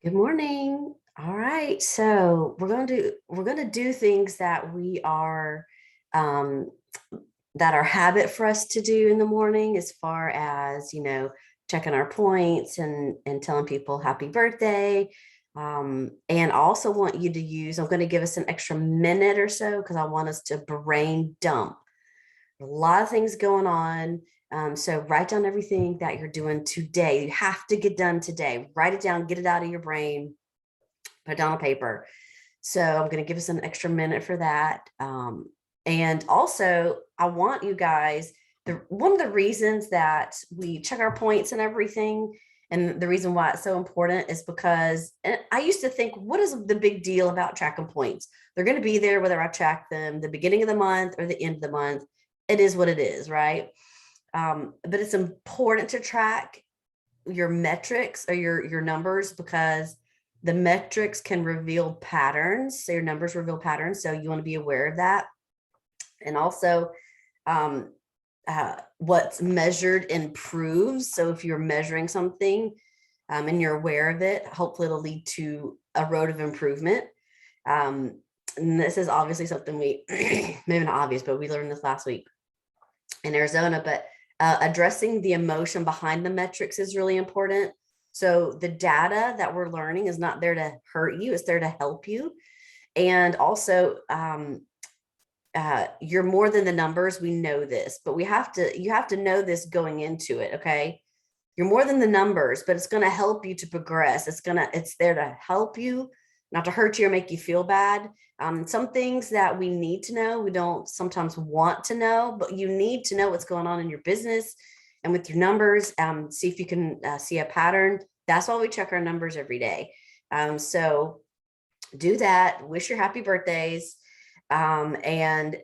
Good morning. All right, so we're going to do things that we are um, that are habit for us to do in the morning, as far as checking our points and telling people happy birthday. And also want you to use. I'm going to give us an extra minute or so because I want us to brain dump a lot of things going on. So write down everything that you're doing today. You have to get done today. Write it down, get it out of your brain, put it down on paper. So I'm going to give us an extra minute for that. And also, I want you guys, one of the reasons that we check our points and everything, and the reason why it's so important is because I used to think, what is the big deal about tracking points? They're going to be there whether I track them the beginning of the month or the end of the month. It is what it is, right? But it's important to track your metrics or your numbers, because the metrics can reveal patterns. So your numbers reveal patterns. So you want to be aware of that. And also, um, what's measured improves. So if you're measuring something and you're aware of it, hopefully it'll lead to a road of improvement. Um, and this is obviously something we, maybe not obvious, but we learned this last week in Arizona. But addressing the emotion behind the metrics is really important. So the data that we're learning is not there to hurt you, it's there to help you. And also, you're more than the numbers. We know this, but you have to know this going into it. Okay. You're more than the numbers, but it's going to help you to progress. It's there to help you, not to hurt you or make you feel bad. Some things that we need to know, we don't sometimes want to know, but you need to know what's going on in your business and with your numbers. See if you can see a pattern. That's why we check our numbers every day. So do that. Wish your happy birthdays, and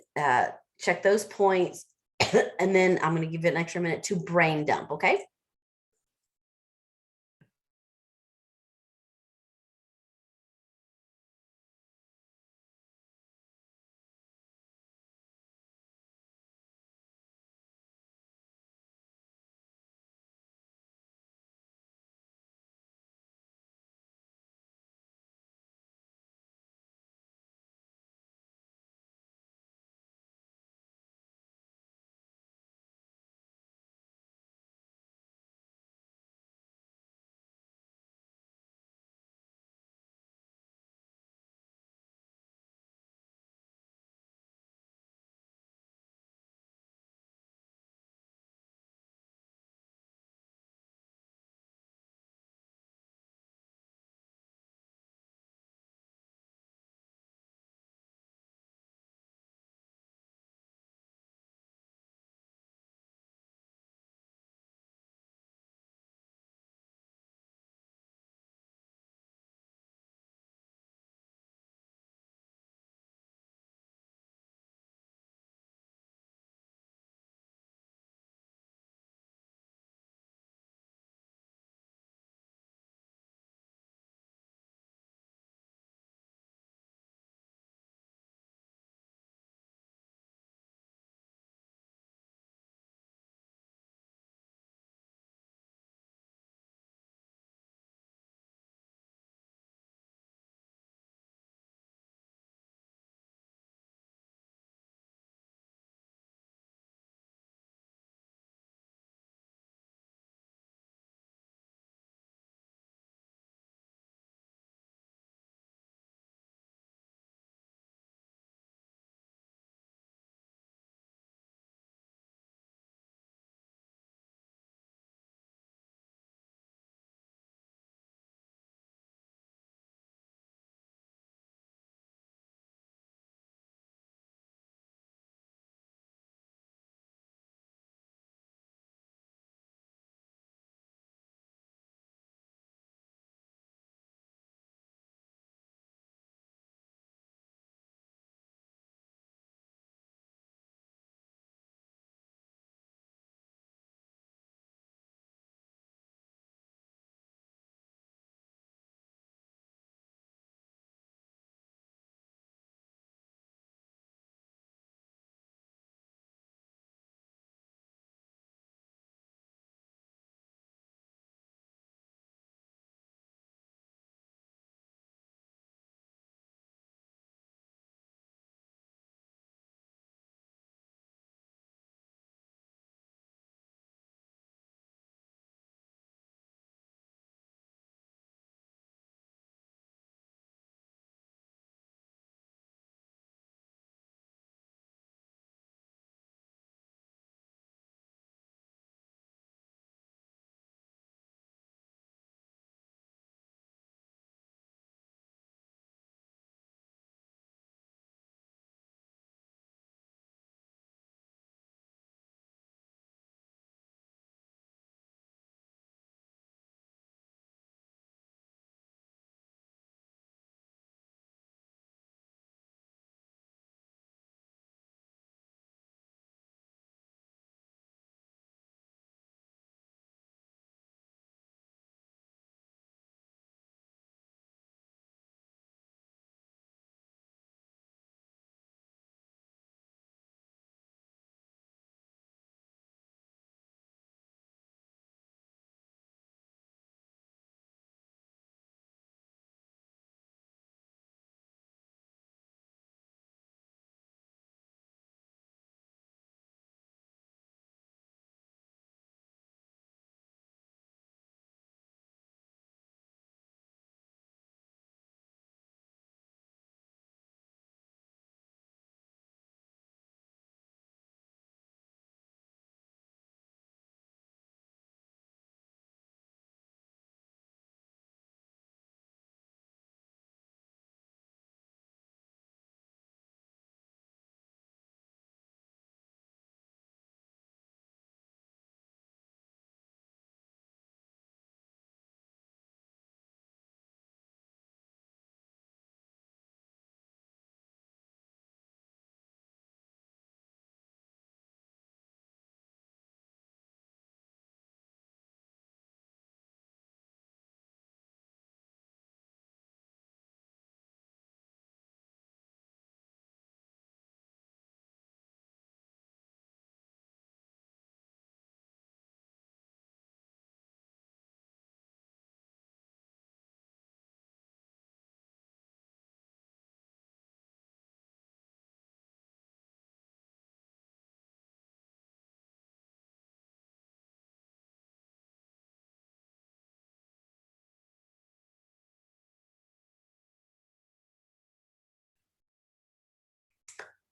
check those points. And then I'm going to give it an extra minute to brain dump. Okay.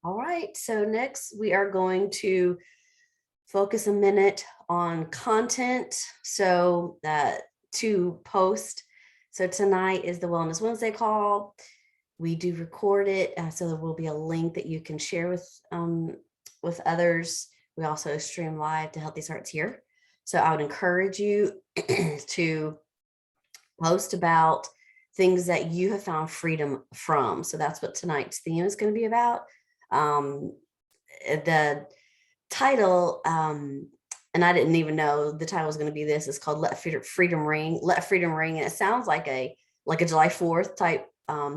All right, so next we are going to focus a minute on content. So to post. So tonight is the Wellness Wednesday call. We do record it, so there will be a link that you can share with others. We also stream live to Healthy Starts Here. So I would encourage you to post about things that you have found freedom from. So that's what tonight's theme is going to be about. The title, and I didn't even know the title was going to be this, is called Let Freedom Ring. Let Freedom Ring. And it sounds like a July 4th type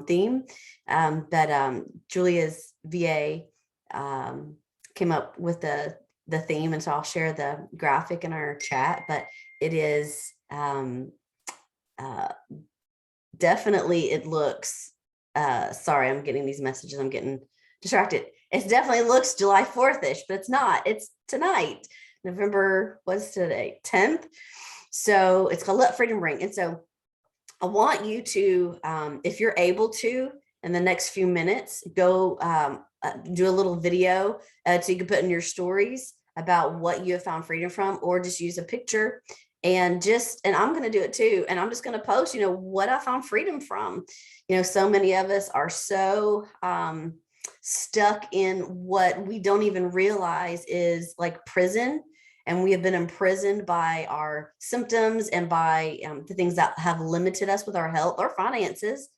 theme. But Julia's VA came up with the theme, and so I'll share the graphic in our chat. But it is definitely, it looks, sorry, I'm getting these messages, I'm getting distracted. It definitely looks July 4th-ish, but it's not. It's tonight, November, what's today, 10th. So it's called Let Freedom Ring. And so I want you to, if you're able to, in the next few minutes, go do a little video so you can put in your stories about what you have found freedom from, or just use a picture and I'm going to do it too. And I'm just going to post, what I found freedom from. So many of us are so stuck in what we don't even realize is like prison. And we have been imprisoned by our symptoms and by the things that have limited us with our health or finances.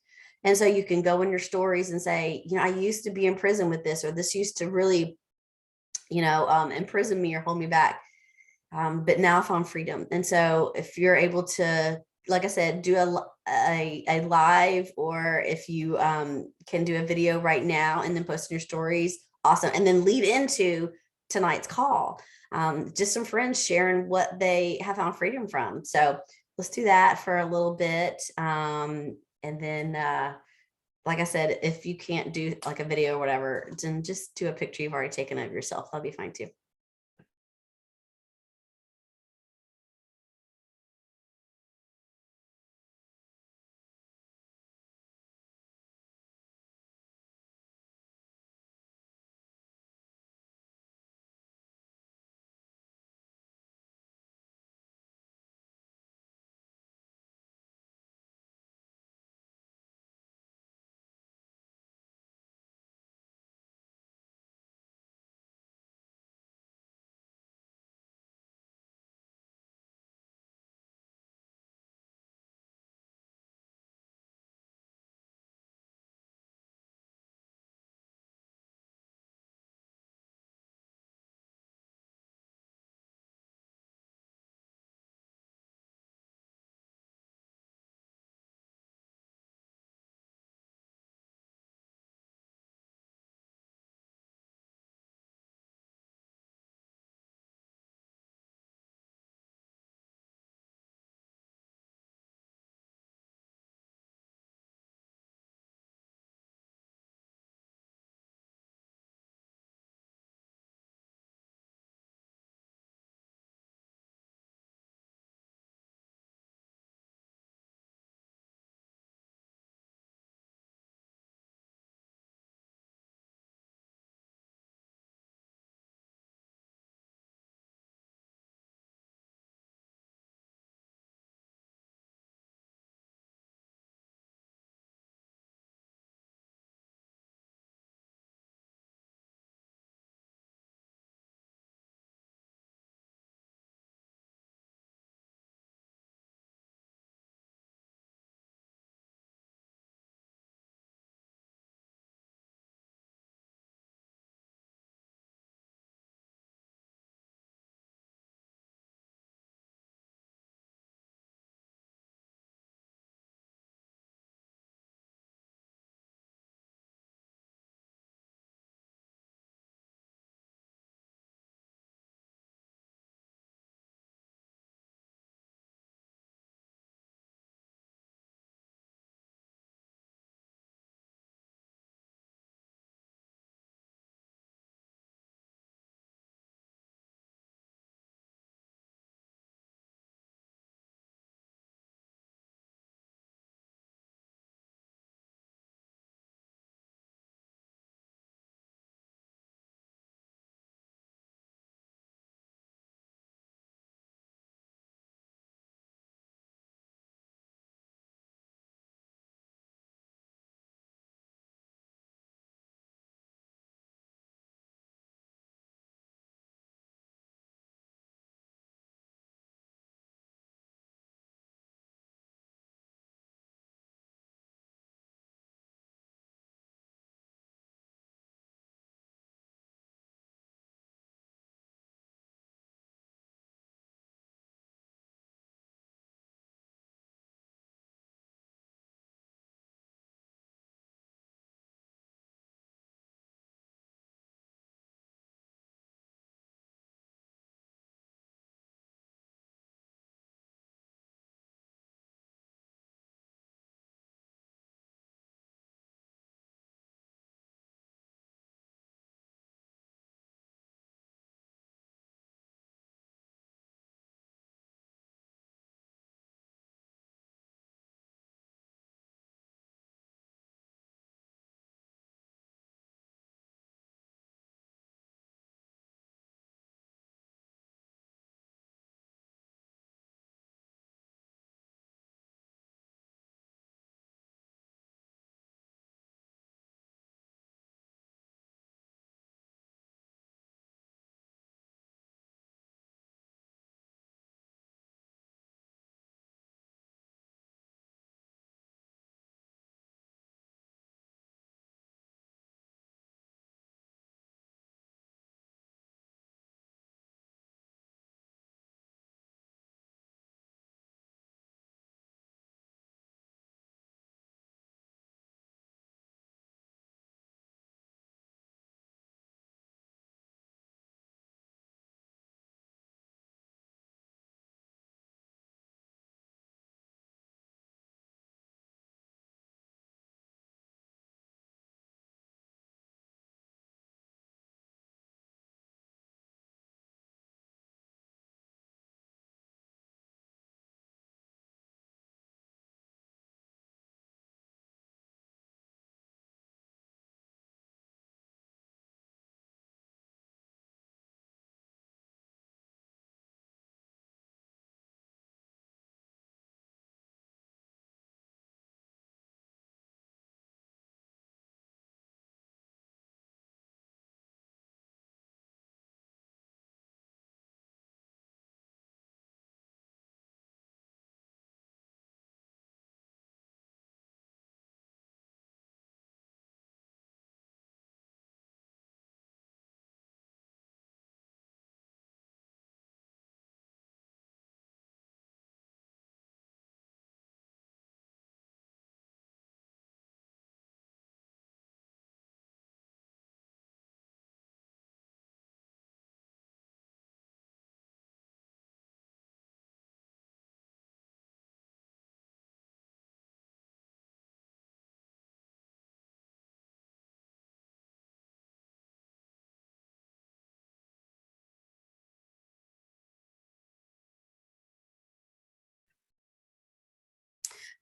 And so you can go in your stories and say, I used to be in prison with this, or this used to really, imprison me or hold me back. But now I found freedom. And so if you're able to, like I said, do a live, or if you can do a video right now and then post in your stories, awesome. And then lead into tonight's call. Just some friends sharing what they have found freedom from. So let's do that for a little bit. And then, like I said, if you can't do like a video or whatever, then just do a picture you've already taken of yourself. That'll be fine too.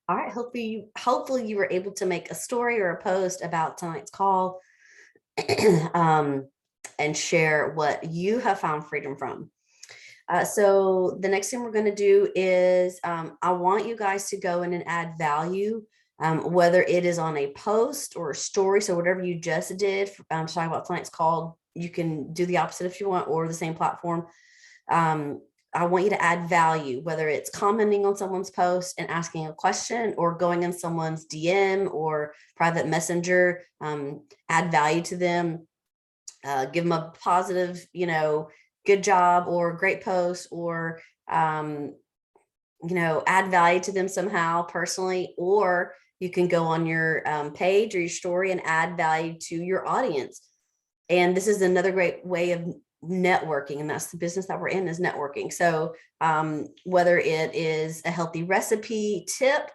All right. Hopefully you were able to make a story or a post about tonight's call, um, and share what you have found freedom from. So the next thing we're going to do is I want you guys to go in and add value, whether it is on a post or a story. So whatever you just did, talking about tonight's call, you can do the opposite if you want, or the same platform. Um, I want you to add value, whether it's commenting on someone's post and asking a question, or going in someone's DM or private messenger, add value to them, give them a positive, good job or great post, or, add value to them somehow personally, or you can go on your page or your story and add value to your audience. And this is another great way of networking, and that's the business that we're in, is networking. So whether it is a healthy recipe tip,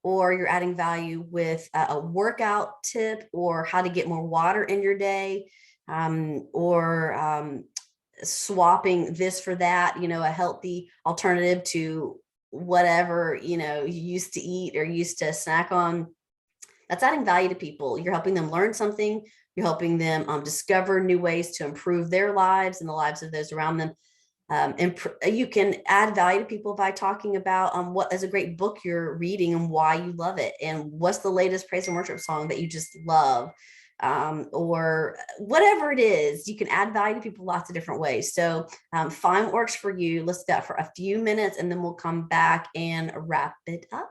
or you're adding value with a workout tip, or how to get more water in your day, or swapping this for that, a healthy alternative to whatever, you used to eat or used to snack on, that's adding value to people. You're helping them learn something. You're helping them discover new ways to improve their lives and the lives of those around them. And you can add value to people by talking about what is a great book you're reading and why you love it, and what's the latest praise and worship song that you just love, or whatever it is. You can add value to people lots of different ways. So find what works for you. Let's do that for a few minutes, and then we'll come back and wrap it up.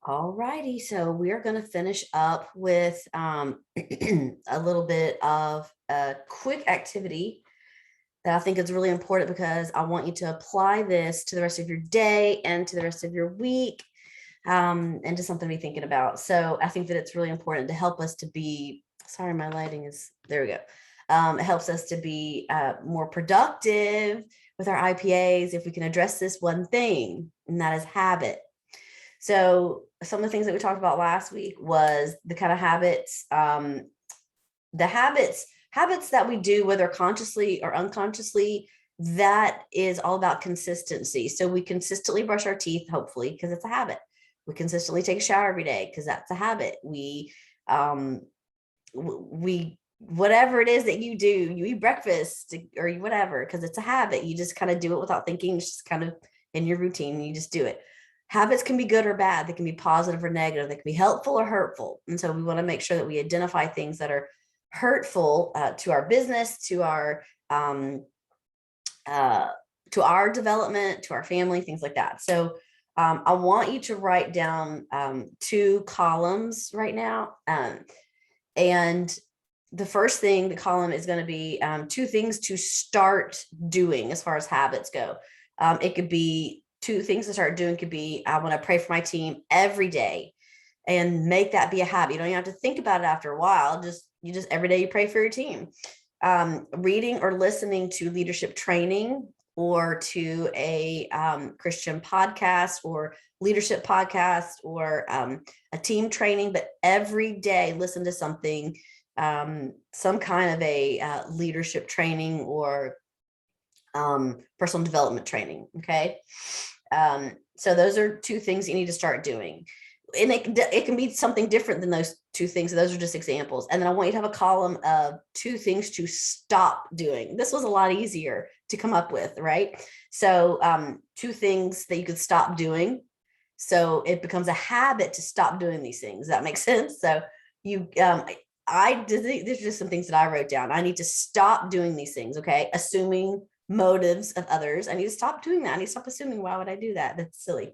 All righty. So we are going to finish up with a little bit of a quick activity that I think is really important because I want you to apply this to the rest of your day and to the rest of your week, and to something to be thinking about. So I think that it's really important to help us to be, sorry, my lighting is, there we go. It helps us to be more productive with our IPAs if we can address this one thing, and that is habit. So some of the things that we talked about last week was the kind of habits, the habits that we do, whether consciously or unconsciously, that is all about consistency. So we consistently brush our teeth, hopefully, because it's a habit. We consistently take a shower every day because that's a habit. Um, we whatever it is that you do, you eat breakfast or whatever because it's a habit. You just kind of do it without thinking. It's just kind of in your routine. You just do it. Habits can be good or bad. They can be positive or negative. They can be helpful or hurtful. And so we want to make sure that we identify things that are hurtful to our business, um, uh, to our development, to our family, things like that. So I want you to write down 2 columns right now. And the first thing, the column is going to be 2 things to start doing as far as habits go. It could be 2 things to start doing. Could be, I want to pray for my team every day and make that be a habit. You don't even have to think about it after a while. You just every day you pray for your team. Reading or listening to leadership training or to a Christian podcast or leadership podcast or a team training, but every day listen to something, some kind of a leadership training or personal development training. Okay. So those are 2 things you need to start doing. And it can be something different than those 2 things. Those are just examples. And then I want you to have a column of 2 things to stop doing. This was a lot easier to come up with, right? So 2 things that you could stop doing. So it becomes a habit to stop doing these things. That makes sense. So you, I did, these are just some things that I wrote down. I need to stop doing these things. Okay. Assuming motives of others. I need to stop doing that. I need to stop assuming, why would I do that? That's silly.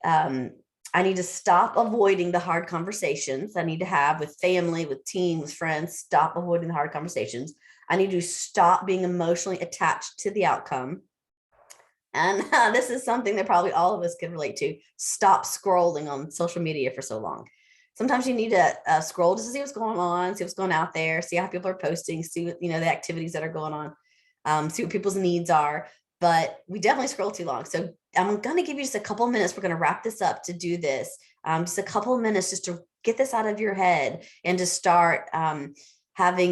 Um, I need to stop avoiding the hard conversations I need to have with family, with team, with friends. Stop avoiding the hard conversations. I need to stop being emotionally attached to the outcome. And this is something that probably all of us can relate to. Stop scrolling on social media for so long. Sometimes you need to scroll just to see what's going on, see what's going out there, see how people are posting, see what, the activities that are going on, see what people's needs are. But we definitely scroll too long. So I'm going to give you just a couple of minutes. We're going to wrap this up to do this. Just a couple of minutes just to get this out of your head and to start having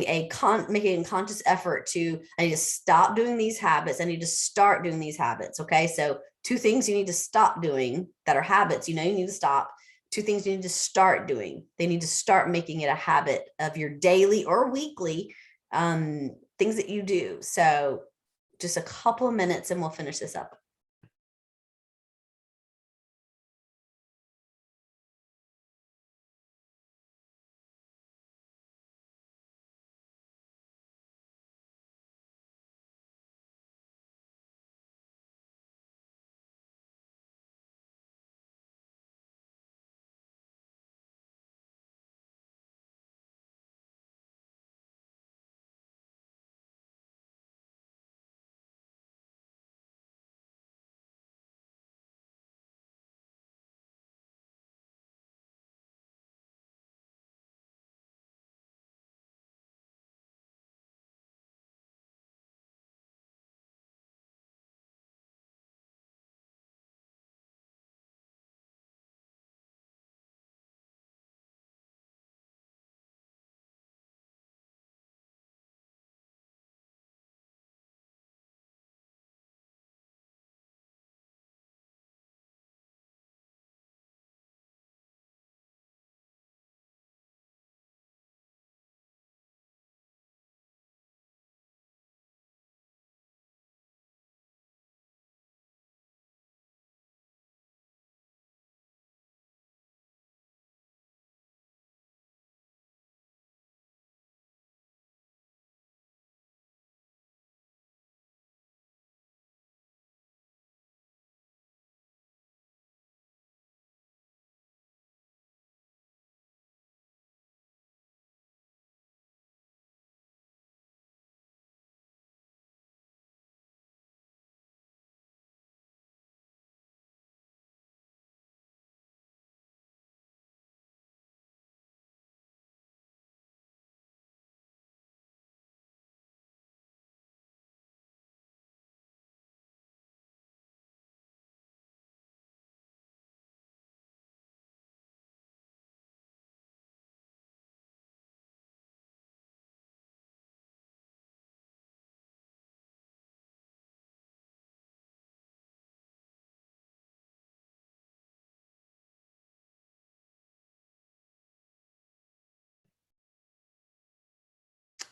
making a conscious effort to, I need to stop doing these habits. I need to start doing these habits. Okay. So 2 things you need to stop doing that are habits, you need to stop. 2 things you need to start doing. They need to start making it a habit of your daily or weekly things that you do. So just a couple of minutes and we'll finish this up.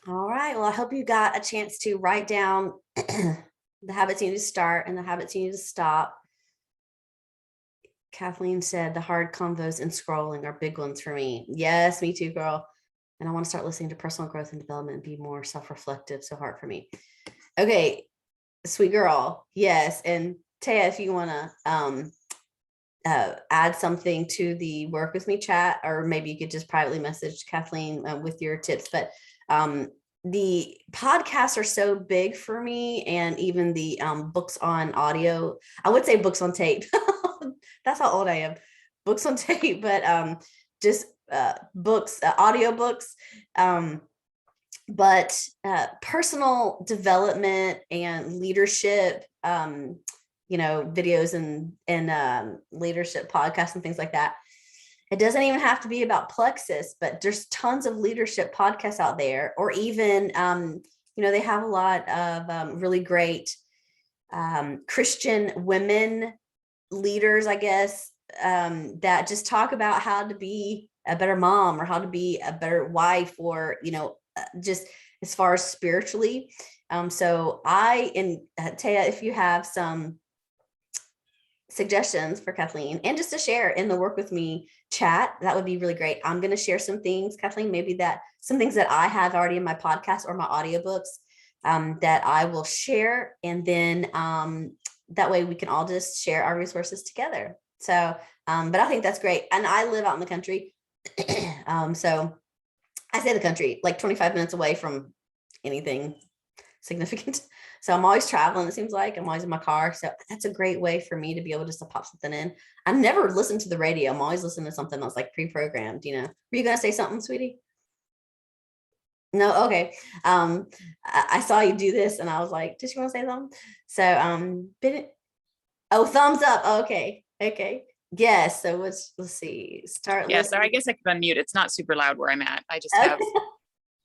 All right. Well, I hope you got a chance to write down the habits you need to start and the habits you need to stop. Kathleen said the hard convos and scrolling are big ones for me. Yes, me too, girl. And I want to start listening to personal growth and development and be more self-reflective. So hard for me. Okay, sweet girl. Yes. And Taya, if you want to add something to the work with me chat, or maybe you could just privately message Kathleen with your tips. But the podcasts are so big for me, and even the books on audio. I would say books on tape. That's how old I am. Books on tape, but just books, audio books. But personal development and leadership, videos and leadership podcasts and things like that. It doesn't even have to be about Plexus, but there's tons of leadership podcasts out there, or even, they have a lot of really great Christian women leaders, I guess, that just talk about how to be a better mom or how to be a better wife, or, just as far as spiritually. So Taya, if you have some suggestions for Kathleen and just to share in the work with me chat, that would be really great. I'm going to share some things, Kathleen, maybe that some things that I have already in my podcast or my audiobooks that I will share. And then that way we can all just share our resources together. So, but I think that's great. And I live out in the country. So I say the country, like 25 minutes away from anything significant. So I'm always traveling. It seems like I'm always in my car. So that's a great way for me to be able just to pop something in. I never listen to the radio. I'm always listening to something that's like pre-programmed, Were you going to say something, sweetie? No. Okay. I saw you do this and I was like, did you want to say something? So, thumbs up. Okay. Okay. Yes. So let's see. Start. Yeah. So I guess I could unmute. It's not super loud where I'm at. I just Okay. have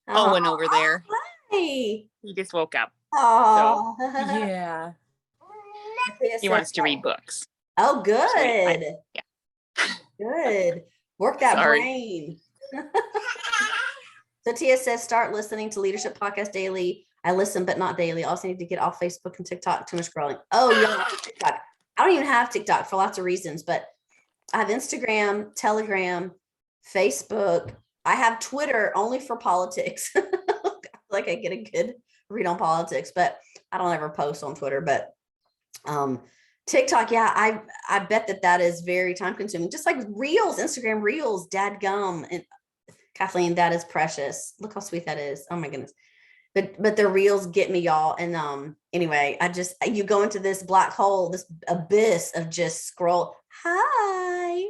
Owen over there. Hi. He just woke up. Oh. So, yeah. He wants to read books. Oh, good. Yeah. Good. Work that brain. So Tia says, start listening to Leadership Podcast daily. I listen, but not daily. Also need to get off Facebook and TikTok. Too much scrolling. Oh, you don't have TikTok. I don't even have TikTok for lots of reasons, but I have Instagram, Telegram, Facebook. I have Twitter only for politics. Like I get a good read on politics, but I don't ever post on Twitter. But TikTok, yeah, I bet that is very time consuming. Just like Reels, Instagram Reels, dadgum. And Kathleen, that is precious. Look how sweet that is. Oh my goodness. But the Reels get me, y'all. And anyway, you go into this black hole, this abyss of just scroll. Hi.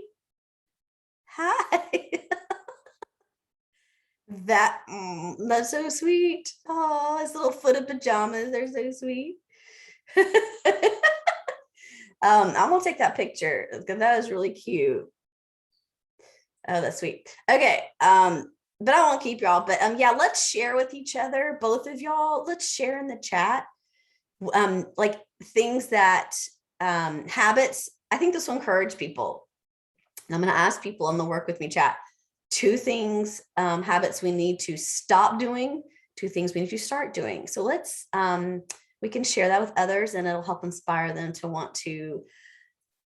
That's so sweet. Oh, his little footed pajamas, they're so sweet. I'm gonna take that picture because that is really cute. Oh, that's sweet. Okay. But I won't keep y'all. But yeah, let's share with each other, both of y'all. Let's share in the chat. Like things that habits. I think this will encourage people. I'm going to ask people in the work with me chat 2 things, habits we need to stop doing, 2 things we need to start doing. So let's we can share that with others, and it'll help inspire them to want to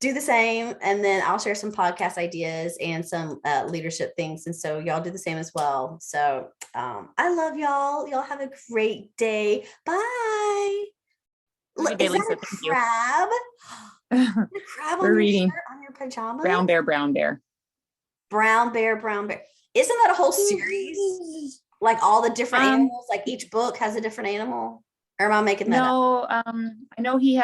do the same. And then I'll share some podcast ideas and some leadership things. And so y'all do the same as well. So I love y'all. Y'all have a great day. Bye. Look, is that a crab? A crab on your shirt, on your pajamas? Brown bear, brown bear. Brown bear, brown bear. Isn't that a whole series? Like all the different animals, like each book has a different animal? Or am I making that up? No, I know he's